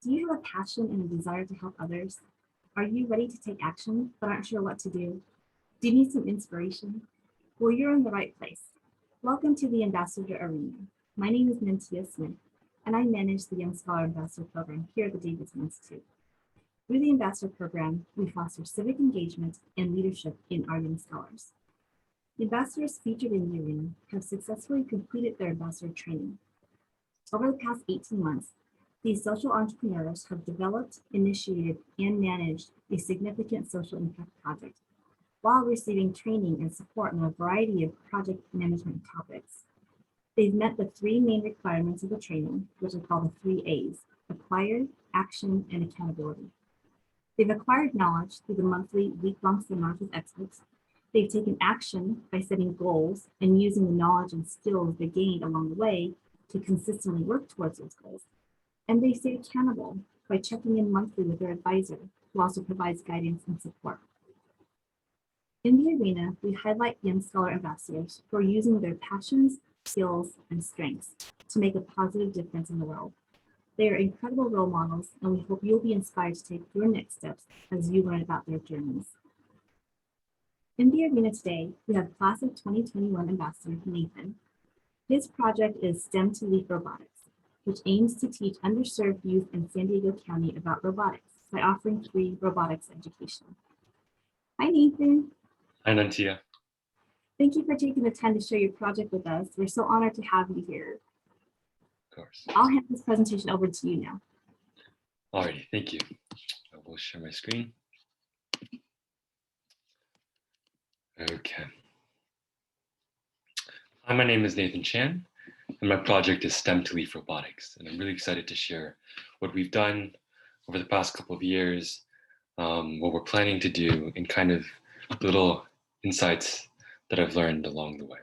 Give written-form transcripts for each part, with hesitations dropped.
Do you have a passion and a desire to help others? Are you ready to take action but aren't sure what to do? Do you need some inspiration? Well, you're in the right place. Welcome to the Ambassador Arena. My name is Naythan Smith, and I manage the Young Scholar Ambassador Program here at the Davidson Institute. Through the Ambassador Program, we foster civic engagement and leadership in our young scholars. The ambassadors featured in the arena have successfully completed their ambassador training. Over the past 18 months, these social entrepreneurs have developed, initiated, and managed a significant social impact project while receiving training and support on a variety of project management topics. They've met the three main requirements of the training, which are called the 3 A's: acquired, action, and accountability. They've acquired knowledge through the monthly week-long seminars with experts. They've taken action by setting goals and using the knowledge and skills they gained along the way to consistently work towards those goals. And they stay accountable by checking in monthly with their advisor, who also provides guidance and support. In the arena, we highlight young scholar ambassadors who are using their passions, skills, and strengths to make a positive difference in the world. They are incredible role models, and we hope you'll be inspired to take your next steps as you learn about their journeys. In the arena today, we have Class of 2021 Ambassador Naythan. His project is STEM2Leaf Robotics, which aims to teach underserved youth in San Diego County about robotics by offering free robotics education. Hi, Naythan. Hi, Naythan. Thank you for taking the time to share your project with us. We're so honored to have you here. Of course. I'll hand this presentation over to you now. Alrighty, thank you. I will share my screen. Okay. Hi, my name is Naythan Chan, and my project is STEM2Leaf Robotics. And I'm really excited to share what we've done over the past couple of years, what we're planning to do, and kind of little insights that I've learned along the way.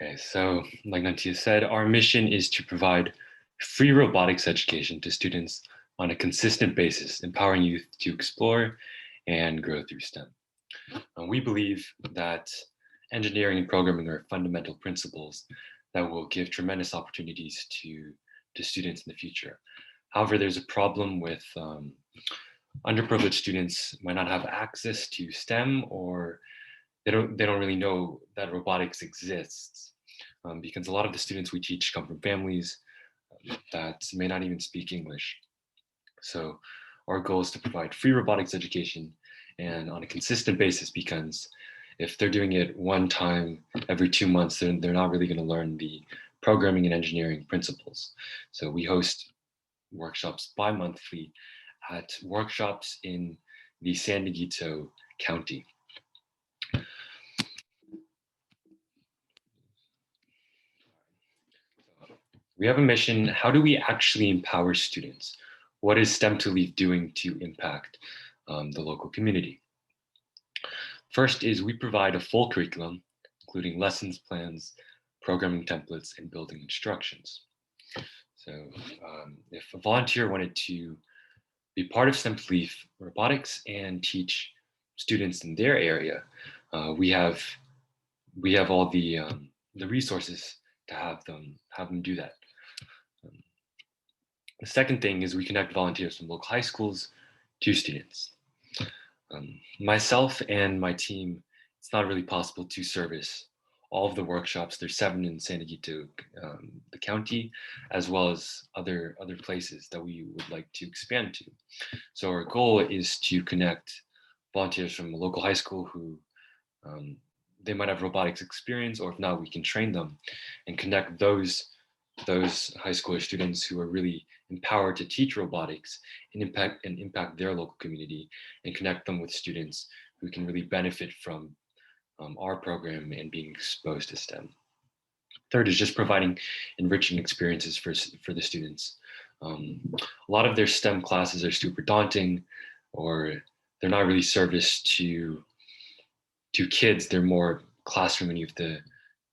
Okay, so like Naythan said, our mission is to provide free robotics education to students on a consistent basis, empowering youth to explore and grow through STEM. We believe that engineering and programming are fundamental principles that will give tremendous opportunities to students in the future. However, there's a problem with underprivileged students might not have access to STEM, or they don't really know that robotics exists, because a lot of the students we teach come from families that may not even speak English. So our goal is to provide free robotics education and on a consistent basis, because if they're doing it one time every 2 months, they're not really going to learn the programming and engineering principles. So we host workshops bi-monthly at workshops in the San Diego County. We have a mission. How do we actually empower students? What is STEM2Leaf doing to impact the local community? First is we provide a full curriculum, including lessons plans, programming templates, and building instructions. So if a volunteer wanted to be part of STEM2Leaf Robotics and teach students in their area, we have all the resources to have them do that. The second thing is we connect volunteers from local high schools to students. Myself and my team, it's not really possible to service all of the workshops. There's 7 in San Diego, the county, as well as other places that we would like to expand to. So our goal is to connect volunteers from a local high school who they might have robotics experience, or if not, we can train them and connect those high school students who are really empowered to teach robotics and impact their local community, and connect them with students who can really benefit from our program and being exposed to STEM. Third is just providing enriching experiences for the students. A lot of their STEM classes are super daunting, or they're not really serviced to kids. They're more classroom, and you have to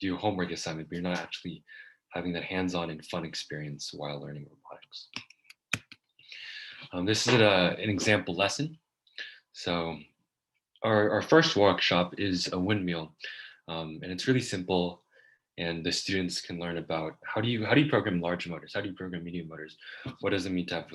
do a homework assignment, but you're not actually having that hands-on and fun experience while learning robotics. This is an example lesson. So our first workshop is a windmill, and it's really simple. and the students can learn about how do you program large motors, how do you program medium motors, what does it mean to have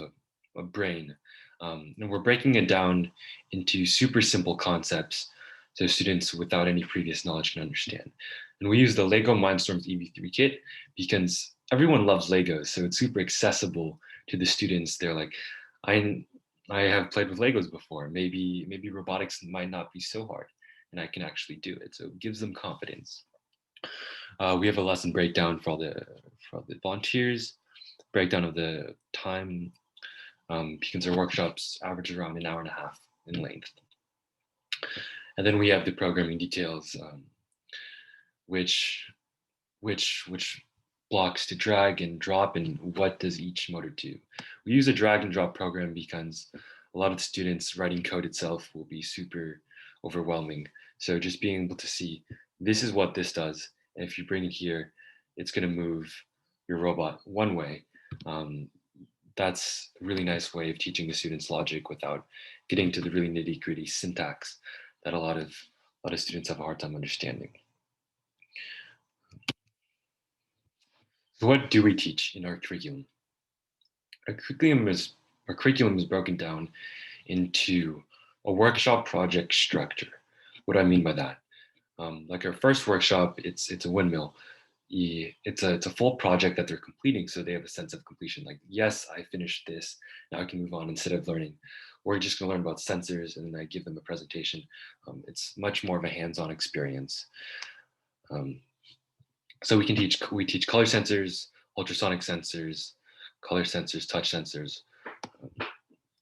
a brain, and we're breaking it down into super simple concepts so students without any previous knowledge can understand. And we use the Lego Mindstorms EV3 kit because everyone loves Legos, so it's super accessible to the students. They're like, I have played with Legos before. Maybe robotics might not be so hard, and I can actually do it. So it gives them confidence. We have a lesson breakdown for all the volunteers, breakdown of the time, because our workshops average around an hour and a half in length. And then we have the programming details, which blocks to drag and drop and what does each motor do. We use a drag and drop program because a lot of the students writing code itself will be super overwhelming. So just being able to see this is what this does, and if you bring it here, it's going to move your robot one way. That's a really nice way of teaching the students logic without getting to the really nitty-gritty syntax that a lot of students have a hard time understanding. So what do we teach in our curriculum? Our curriculum is broken down into a workshop project structure. What do I mean by that? Like our first workshop, it's a windmill. It's a full project that they're completing, so they have a sense of completion. Like, yes, I finished this. Now I can move on instead of learning. We're just going to learn about sensors, and then I give them a presentation. It's much more of a hands-on experience. So we teach color sensors, ultrasonic sensors, color sensors, touch sensors,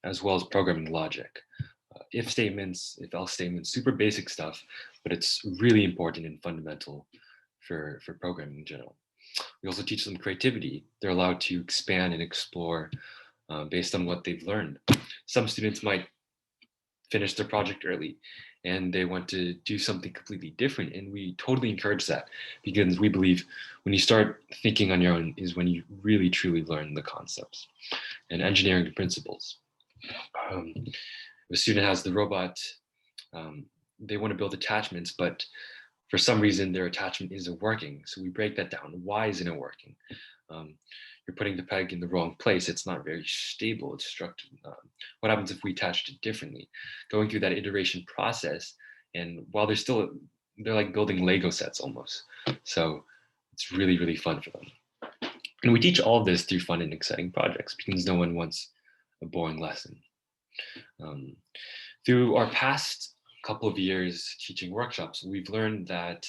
as well as programming logic. If statements, if else statements, super basic stuff, but it's really important and fundamental for programming in general. We also teach them creativity. They're allowed to expand and explore based on what they've learned. Some students might finish their project early and they want to do something completely different. And we totally encourage that because we believe when you start thinking on your own is when you really truly learn the concepts and engineering principles. If a student has the robot, they want to build attachments, but for some reason their attachment isn't working. So we break that down. Why isn't it working? You're putting the peg in the wrong place. It's not very stable. It's structured. What happens if we attached it differently? Going through that iteration process, and while they're like building Lego sets almost. So it's really, really fun for them. And we teach all of this through fun and exciting projects because no one wants a boring lesson. Through our past couple of years teaching workshops, we've learned that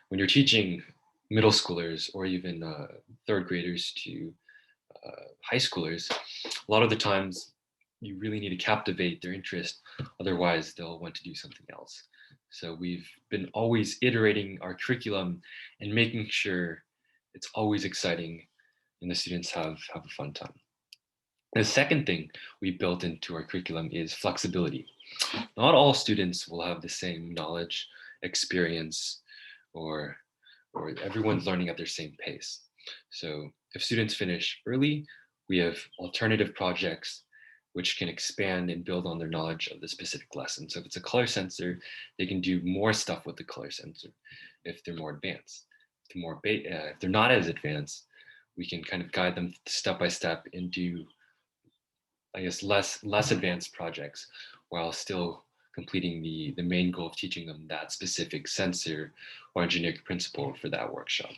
when you're teaching middle schoolers or even third graders to high schoolers, a lot of the times you really need to captivate their interest. Otherwise, they'll want to do something else. So we've been always iterating our curriculum and making sure it's always exciting and the students have a fun time. The second thing we built into our curriculum is flexibility. Not all students will have the same knowledge, experience, or everyone's learning at their same pace. So if students finish early, we have alternative projects which can expand and build on their knowledge of the specific lesson. So if it's a color sensor, they can do more stuff with the color sensor if they're more advanced. If they're not as advanced, we can kind of guide them step by step into, I guess, less advanced projects while still completing the main goal of teaching them that specific sensor or engineering principle for that workshop.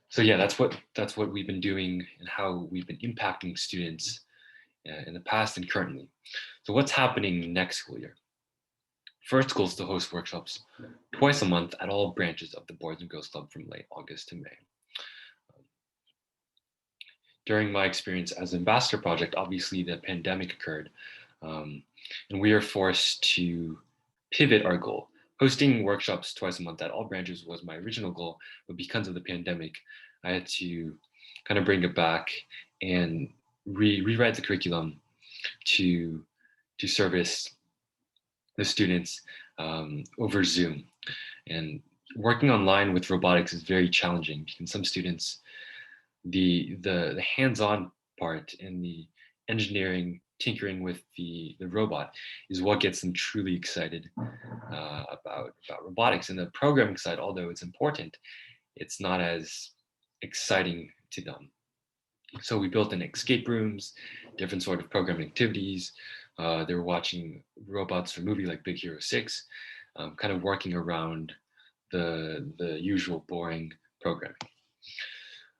So yeah, that's what we've been doing and how we've been impacting students in the past and currently. So what's happening next school year? First goal is to host workshops twice a month at all branches of the Boys and Girls Club from late August to May. During my experience as ambassador project, obviously the pandemic occurred, and we are forced to pivot our goal. Hosting workshops twice a month at all branches was my original goal, but because of the pandemic, I had to kind of bring it back and rewrite the curriculum to service the students over Zoom. And working online with robotics is very challenging because some students, the hands-on part and the engineering tinkering with the robot is what gets them truly excited about robotics. And the programming side, although it's important, it's not as exciting to them. So we built in escape rooms, different sort of programming activities. They were watching robots from a movie like Big Hero 6, kind of working around the usual boring programming.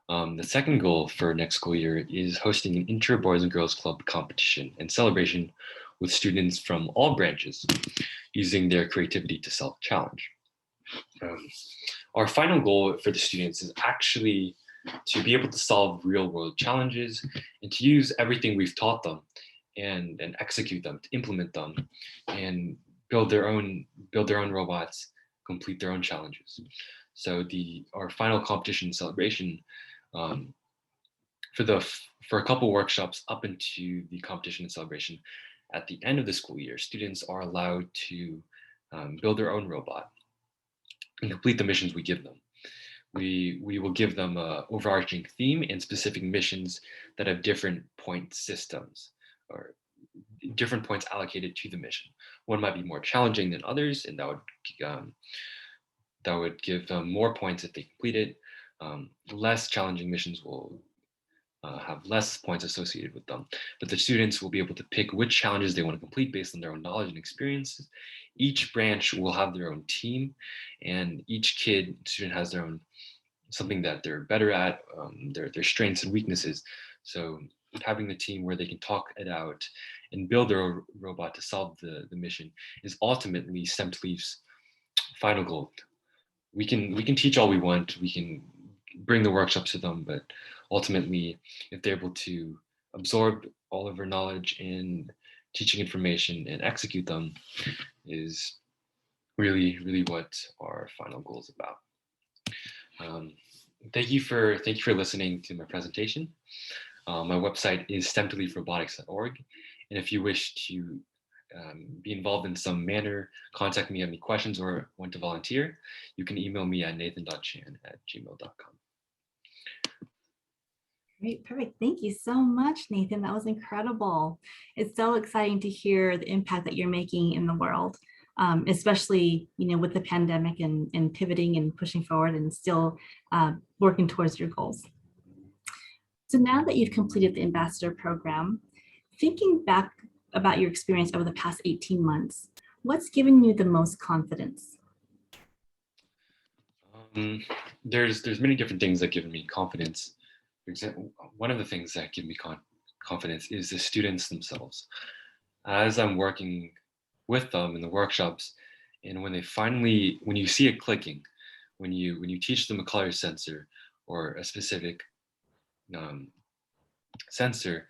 The second goal for next school year is hosting an inter Boys and Girls Club competition and celebration with students from all branches using their creativity to self-challenge. Our final goal for the students is actually to be able to solve real-world challenges and to use everything we've taught them and execute them, to implement them, and build their own robots, complete their own challenges. So our final competition celebration, for a couple workshops up into the competition and celebration, at the end of the school year, students are allowed to build their own robot and complete the missions we give them. We will give them an overarching theme and specific missions that have different point systems or different points allocated to the mission. One might be more challenging than others, and that would give them more points if they complete it. Less challenging missions will have less points associated with them, but the students will be able to pick which challenges they want to complete based on their own knowledge and experiences. Each branch will have their own team, and each student has their own something that they're better at, their strengths and weaknesses. So having the team where they can talk it out and build their robot to solve the mission is ultimately STEM2Leaf's final goal. We can teach all we want, we can bring the workshops to them, but ultimately, if they're able to absorb all of our knowledge and teaching information and execute them, is really, really what our final goal is about. Thank you for listening to my presentation. My website is STEM2LeafRobotics.org, and if you wish to be involved in some manner, contact me, have any questions, or want to volunteer, you can email me at naythan.chan@gmail.com. Great, perfect. Thank you so much, Naythan. That was incredible. It's so exciting to hear the impact that you're making in the world, especially with the pandemic and pivoting and pushing forward and still working towards your goals. So now that you've completed the ambassador program, thinking back about your experience over the past 18 months, what's given you the most confidence? There's many different things that give me confidence. For example, one of the things that give me confidence is the students themselves. As I'm working with them in the workshops, and when you see it clicking, when you teach them a color sensor or a specific sensor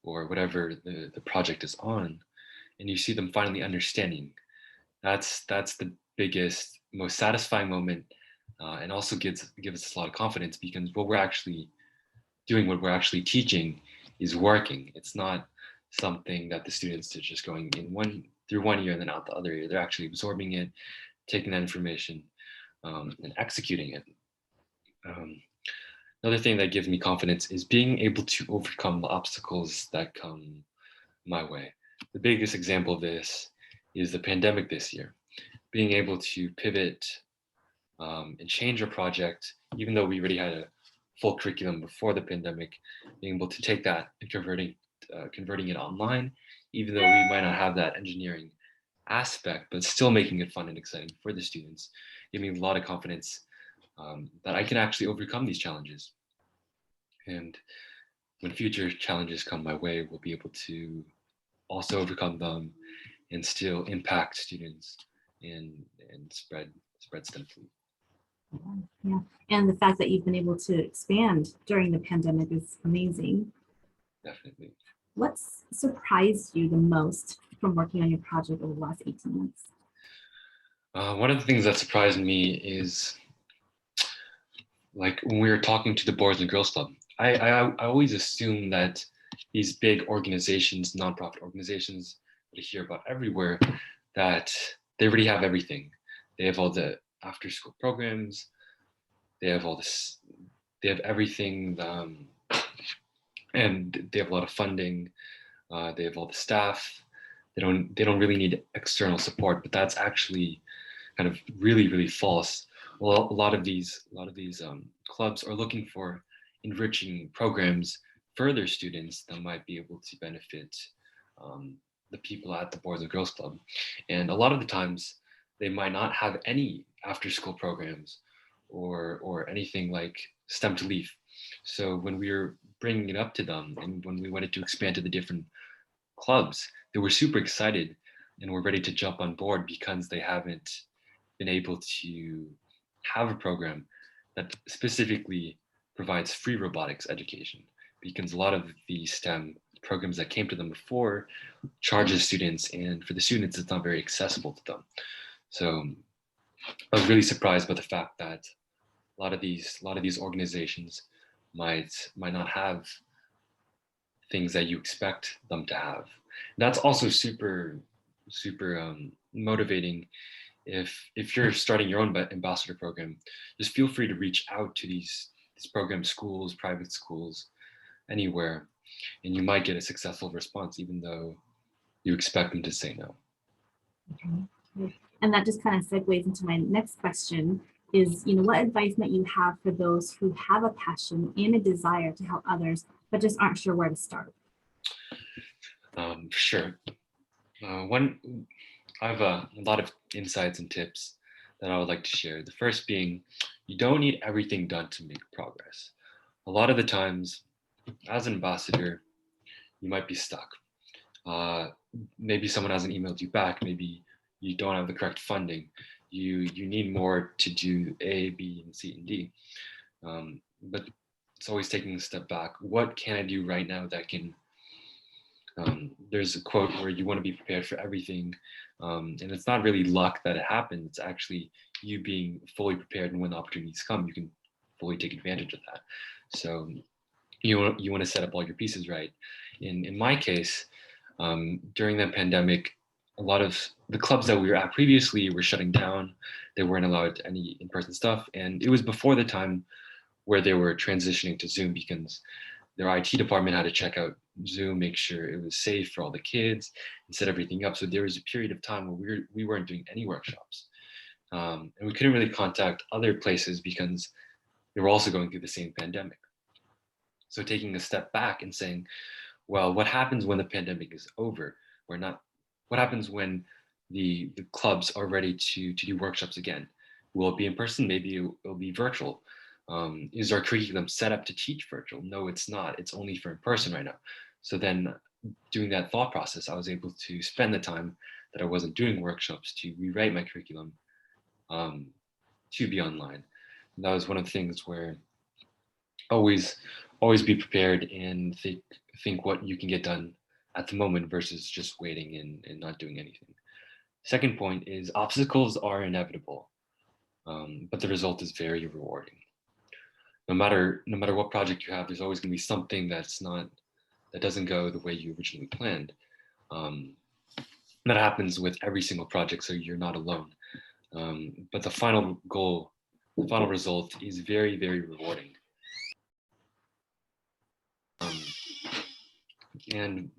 or whatever the project is on, and you see them finally understanding, that's the biggest, most satisfying moment, and also gives us a lot of confidence, because what we're actually doing, what we're actually teaching, is working. It's not something that the students are just going in through one ear and then out the other ear. They're actually absorbing it, taking that information, and executing it. Another thing that gives me confidence is being able to overcome the obstacles that come my way. The biggest example of this is the pandemic this year. Being able to pivot and change our project, even though we already had a full curriculum before the pandemic, being able to take that and converting it online, even though we might not have that engineering aspect, but still making it fun and exciting for the students, gave me a lot of confidence that I can actually overcome these challenges. And when future challenges come my way, we'll be able to also overcome them and still impact students and spread STEM2Leaf. Yeah, and the fact that you've been able to expand during the pandemic is amazing. Definitely. What's surprised you the most from working on your project over the last 18 months? One of the things that surprised me is, like, when we were talking to the Boys and Girls Club, I always assume that these big organizations, nonprofit organizations that I hear about everywhere, that they already have everything. They have all the after-school programs. They have all this. They have everything, and they have a lot of funding. They have all the staff. They don't really need external support, but that's actually kind of really false. Well, a lot of these clubs are looking for enriching programs for their students that might be able to benefit um, the people at the Boys and Girls Club. And a lot of the times, they might not have any after-school programs or anything like STEM2Leaf. So when we were bringing it up to them, and when we wanted to expand to the different clubs, they were super excited and were ready to jump on board because they haven't been able to have a program that specifically provides free robotics education, because a lot of the STEM programs that came to them before charges students, and for the students it's not very accessible to them. So I was really surprised by the fact that a lot of these organizations might not have things that you expect them to have. That's also super motivating. If you're starting your own ambassador program, just feel free to reach out to these program schools, private schools, anywhere, and you might get a successful response, even though you expect them to say no. Okay. And that just kind of segues into my next question is, what advice might you have for those who have a passion and a desire to help others, but just aren't sure where to start? Sure. One, I have a lot of insights and tips that I would like to share. The first being, you don't need everything done to make progress. A lot of the times, as an ambassador, you might be stuck. Uh, Maybe someone hasn't emailed you back. Maybe you don't have the correct funding. You need more to do A, B, and C, and D. But it's always taking a step back. What can I do right now that can there's a quote where you want to be prepared for everything. And it's not really luck that it happened. It's actually you being fully prepared, and when the opportunities come, you can fully take advantage of that. So you want to set up all your pieces right. In my case, during the pandemic, a lot of the clubs that we were at previously were shutting down. They weren't allowed any in-person stuff. And it was before the time where they were transitioning to Zoom, because their IT department had to check out Zoom, make sure it was safe for all the kids, and set everything up. So there was a period of time where we weren't doing any workshops. And we couldn't really contact other places because they were also going through the same pandemic. So taking a step back and saying, well, what happens when the pandemic is over? What happens when the clubs are ready to do workshops again? Will it be in person? Maybe it'll be virtual. Is our curriculum set up to teach virtual? No, it's not. It's only for in person right now. So then doing that thought process, I was able to spend the time that I wasn't doing workshops to rewrite my curriculum to be online. And that was one of the things where always be prepared and think what you can get done at the moment versus just waiting and not doing anything. Second point is obstacles are inevitable, but the result is very rewarding. No matter what project you have, there's always going to be something that doesn't go the way you originally planned. That happens with every single project, so you're not alone. But the final goal, the final result is very rewarding. And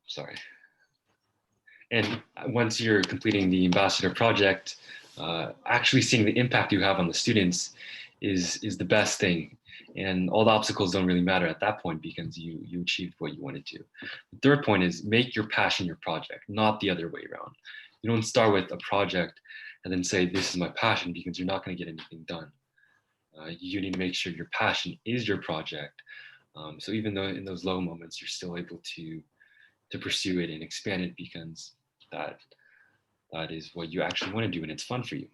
sorry. And once you're completing the ambassador project, actually seeing the impact you have on the students is the best thing. And all the obstacles don't really matter at that point because you achieved what you wanted to. The third point is make your passion your project, not the other way around. You don't start with a project and then say, this is my passion, because you're not going to get anything done. You need to make sure your passion is your project. So even though in those low moments, you're still able to pursue it and expand it, because that is what you actually want to do and it's fun for you.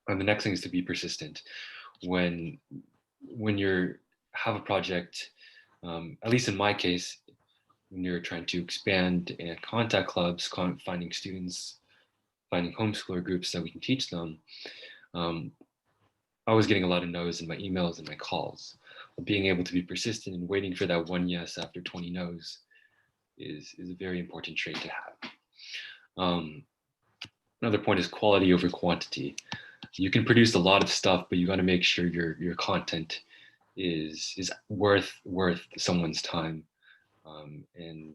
And the next thing is to be persistent. When you have a project, at least in my case, when you're trying to expand and contact clubs, finding students, finding homeschooler groups that we can teach them, I was getting a lot of no's in my emails and my calls. Being able to be persistent and waiting for that one yes after 20 no's is a very important trait to have. Another point is quality over quantity. You can produce a lot of stuff, but you got to make sure your content is worth someone's time. and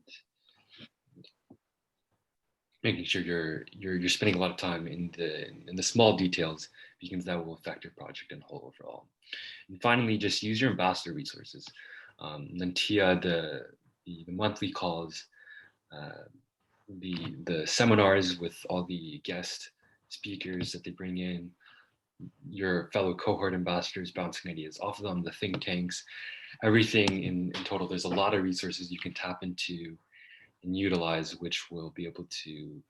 making sure you're spending a lot of time in the small details, because that will affect your project and whole overall. And finally, just use your ambassador resources. Nantia, the monthly calls, the seminars with all the guest speakers that they bring in, your fellow cohort ambassadors bouncing ideas off of them, the think tanks, everything in total. There's a lot of resources you can tap into and utilize, which will be able to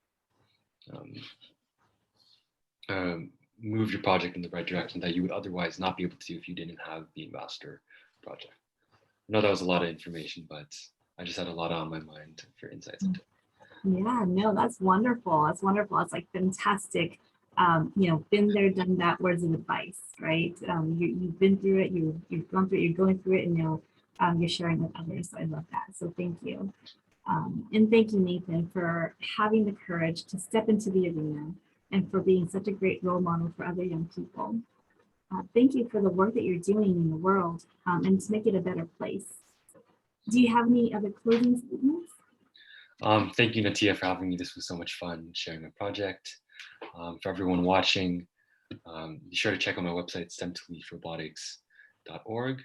move your project in the right direction that you would otherwise not be able to do if you didn't have the ambassador project. I know that was a lot of information, but I just had a lot on my mind for insights into it. Yeah, no, that's wonderful. That's wonderful. It's like fantastic. Been there, done that, words of advice, right? You've been through it, you've gone through it, you're going through it, and now you're sharing with others. So I love that. So thank you. And thank you, Naythan, for having the courage to step into the arena and for being such a great role model for other young people. Thank you for the work that you're doing in the world and to make it a better place. Do you have any other closing statements? Thank you, Natia, for having me. This was so much fun sharing my project. For everyone watching, be sure to check out my website, STEM2Leaf Robotics.org.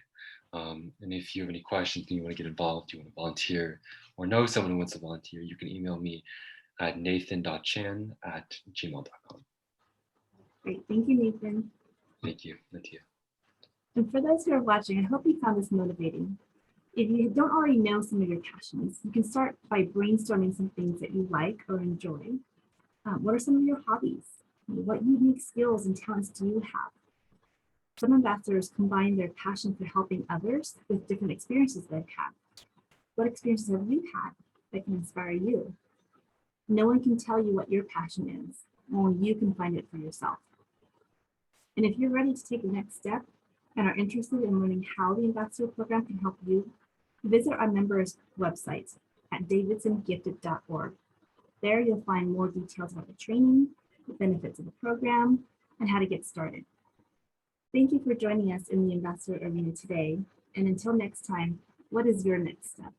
And if you have any questions and you want to get involved, you want to volunteer, or know someone who wants to volunteer, you can email me at naythan.chan@gmail.com. Great. Thank you, Naythan. Thank you, Natia. And for those who are watching, I hope you found this motivating. If you don't already know some of your passions, you can start by brainstorming some things that you like or enjoy. What are some of your hobbies? What unique skills and talents do you have? Some ambassadors combine their passion for helping others with different experiences they've had. What experiences have you had that can inspire you? No one can tell you what your passion is, only you can find it for yourself. And if you're ready to take the next step and are interested in learning how the ambassador program can help you, visit our members' website at davidsongifted.org. There you'll find more details about the training, the benefits of the program, and how to get started. Thank you for joining us in the Ambassador Arena today. And until next time, what is your next step?